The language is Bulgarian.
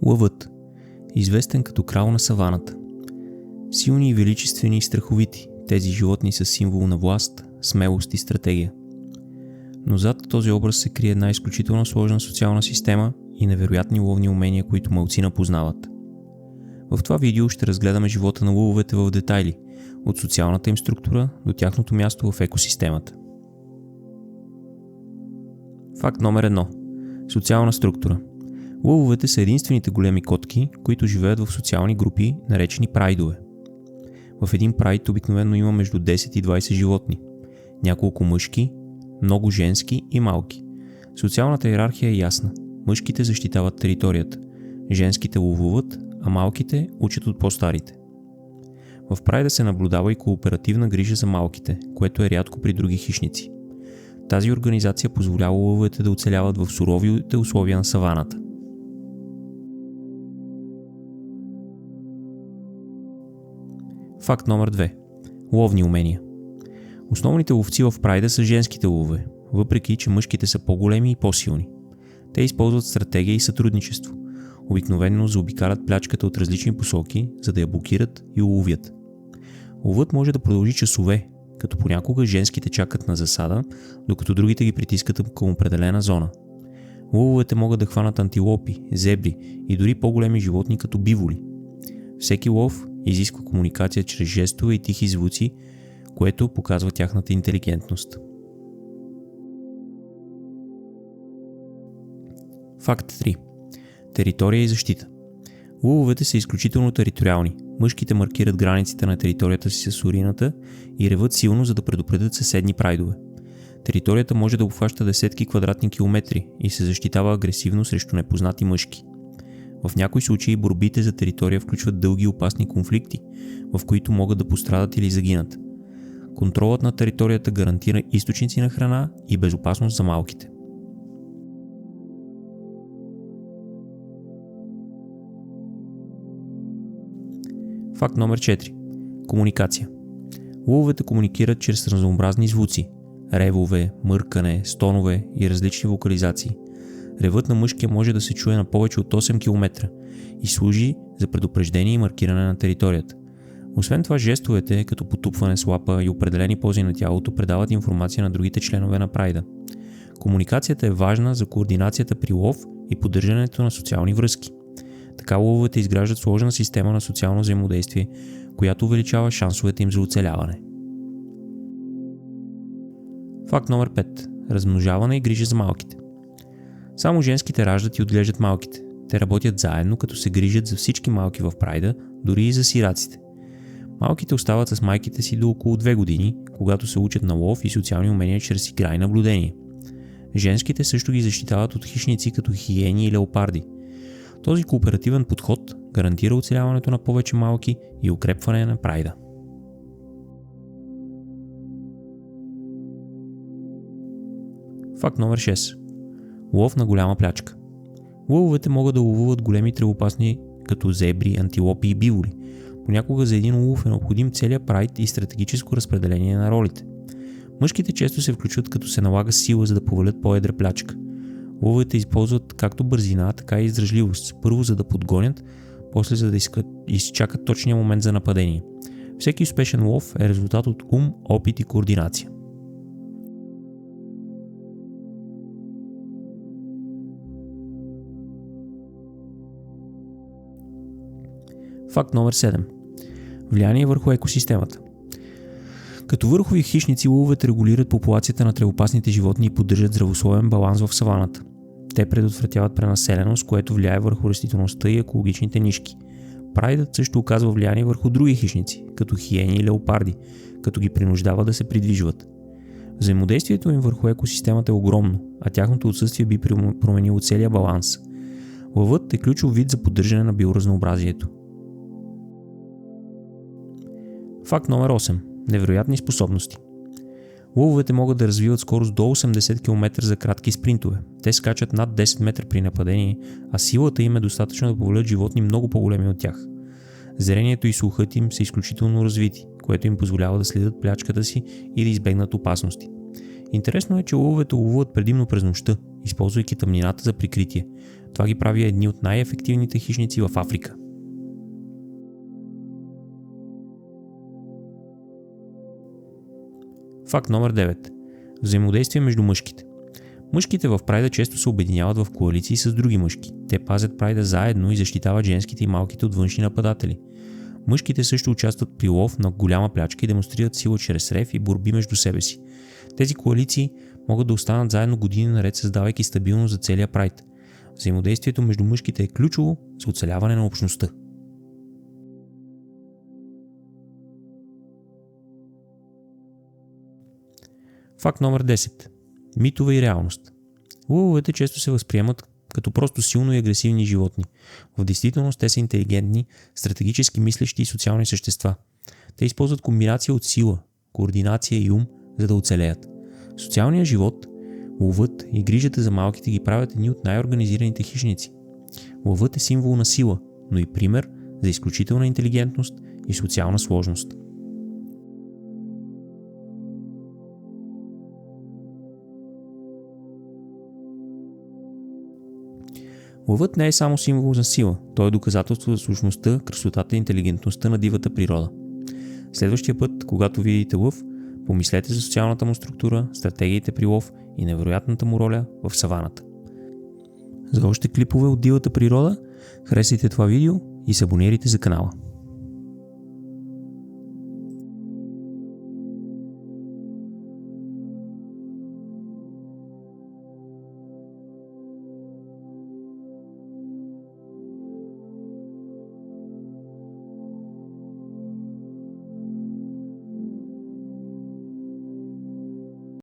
Лъвът, известен като крал на саваната. Силни, величествени и страховити, тези животни са символ на власт, смелост и стратегия. Но зад този образ се крие една изключително сложна социална система и невероятни ловни умения, които малцина познават. В това видео ще разгледаме живота на лъвовете в детайли, от социалната им структура до тяхното място в екосистемата. Факт номер 1. Социална структура. Лъвовете са единствените големи котки, които живеят в социални групи, наречени прайдове. В един прайд обикновено има между 10 и 20 животни. Няколко мъжки, много женски и малки. Социалната иерархия е ясна. Мъжките защитават територията, женските ловуват, а малките учат от по-старите. В прайда се наблюдава и кооперативна грижа за малките, което е рядко при други хищници. Тази организация позволява лъвовете да оцеляват в суровите условия на саваната. Факт номер 2. Ловни умения. Основните ловци в прайда са женските лъвове, въпреки че мъжките са по-големи и по-силни. Те използват стратегия и сътрудничество. Обикновено заобикалят плячката от различни посоки, за да я блокират и уловят. Ловът може да продължи часове, като понякога женските чакат на засада, докато другите ги притискат към определена зона. Лъвовете могат да хванат антилопи, зебри и дори по-големи животни като биволи. Всеки лов изисква комуникация чрез жестове и тихи звуци, което показва тяхната интелигентност. Факт 3. Територия и защита. Лъвовете са изключително териториални. Мъжките маркират границите на територията си с урината и реват силно, за да предупредят съседни прайдове. Територията може да обхваща десетки квадратни километри и се защитава агресивно срещу непознати мъжки. В някои случаи борбите за територия включват дълги и опасни конфликти, в които могат да пострадат или загинат. Контролът на територията гарантира източници на храна и безопасност за малките. Факт номер 4. Комуникация. Лъвовете комуникират чрез разнообразни звуци – ревове, мъркане, стонове и различни вокализации. Ревът на мъжкия може да се чуе на повече от 8 км и служи за предупреждение и маркиране на територията. Освен това, жестовете, като потупване с лапа и определени пози на тялото, предават информация на другите членове на прайда. Комуникацията е важна за координацията при лов и поддържането на социални връзки. Така лъвовете изграждат сложна система на социално взаимодействие, която увеличава шансовете им за оцеляване. Факт номер 5. Размножаване и грижа за малките. Само женските раждат и отглеждат малките. Те работят заедно, като се грижат за всички малки в прайда, дори и за сираците. Малките остават с майките си до около 2 години, когато се учат на лов и социални умения чрез игра и наблюдение. Женските също ги защитават от хищници като хиени и леопарди. Този кооперативен подход гарантира оцеляването на повече малки и укрепване на прайда. Факт номер 6. Лов на голяма плячка. Лъвовете могат да ловуват големи тревопасни като зебри, антилопи и биволи. Понякога за един улов е необходим целият прайд и стратегическо разпределение на ролите. Мъжките често се включват, като се налага сила, за да повалят по-едра плячка. Лъвовете използват както бързина, така и издръжливост. Първо за да подгонят, после за да изчакат точния момент за нападение. Всеки успешен лов е резултат от ум, опит и координация. Факт номер 7. Влияние върху екосистемата. Като върхови хищници, лъвовете регулират популацията на тревопасните животни и поддържат здравословен баланс в саваната. Те предотвратяват пренаселеност, което влияе върху растителността и екологичните нишки. Прайдът също оказва влияние върху други хищници, като хиени и леопарди, като ги принуждава да се придвижват. Взаимодействието им върху екосистемата е огромно, а тяхното отсъствие би променило целия баланс. Лъвът е ключов вид за поддържане на биоразнообразието. Факт номер 8. Невероятни способности. Лъвовете могат да развиват скорост до 80 км за кратки спринтове. Те скачат над 10 метра при нападение, а силата им е достатъчно да повалят животни много по-големи от тях. Зрението и слухът им са изключително развити, което им позволява да следят плячката си и да избегнат опасности. Интересно е, че лъвовете ловуват предимно през нощта използвайки тъмнината за прикритие. Това ги прави едни от най-ефективните хищници в Африка. Факт номер 9. Взаимодействие между мъжките. Мъжките в прайда често се обединяват в коалиции с други мъжки. Те пазят прайда заедно и защитават женските и малките от външни нападатели. Мъжките също участват при лов на голяма плячка и демонстрират сила чрез рев и борби между себе си. Тези коалиции могат да останат заедно години наред, създавайки стабилност за целия прайд. Взаимодействието между мъжките е ключово за оцеляване на общността. Факт номер 10. Митове и реалност. Лъвовете често се възприемат като просто силно и агресивни животни. В действителност те са интелигентни, стратегически мислещи и социални същества. Те използват комбинация от сила, координация и ум, за да оцелеят. Социалният живот, ловът и грижата за малките ги правят едни от най-организираните хищници. Ловът е символ на сила, но и пример за изключителна интелигентност и социална сложност. Лъвът не е само символ за сила, той е доказателство за сложността, красотата и интелигентността на дивата природа. Следващия път, когато видите лъв, помислете за социалната му структура, стратегиите при лов и невероятната му роля в саваната. За още клипове от дивата природа, харесайте това видео и се абонирайте за канала.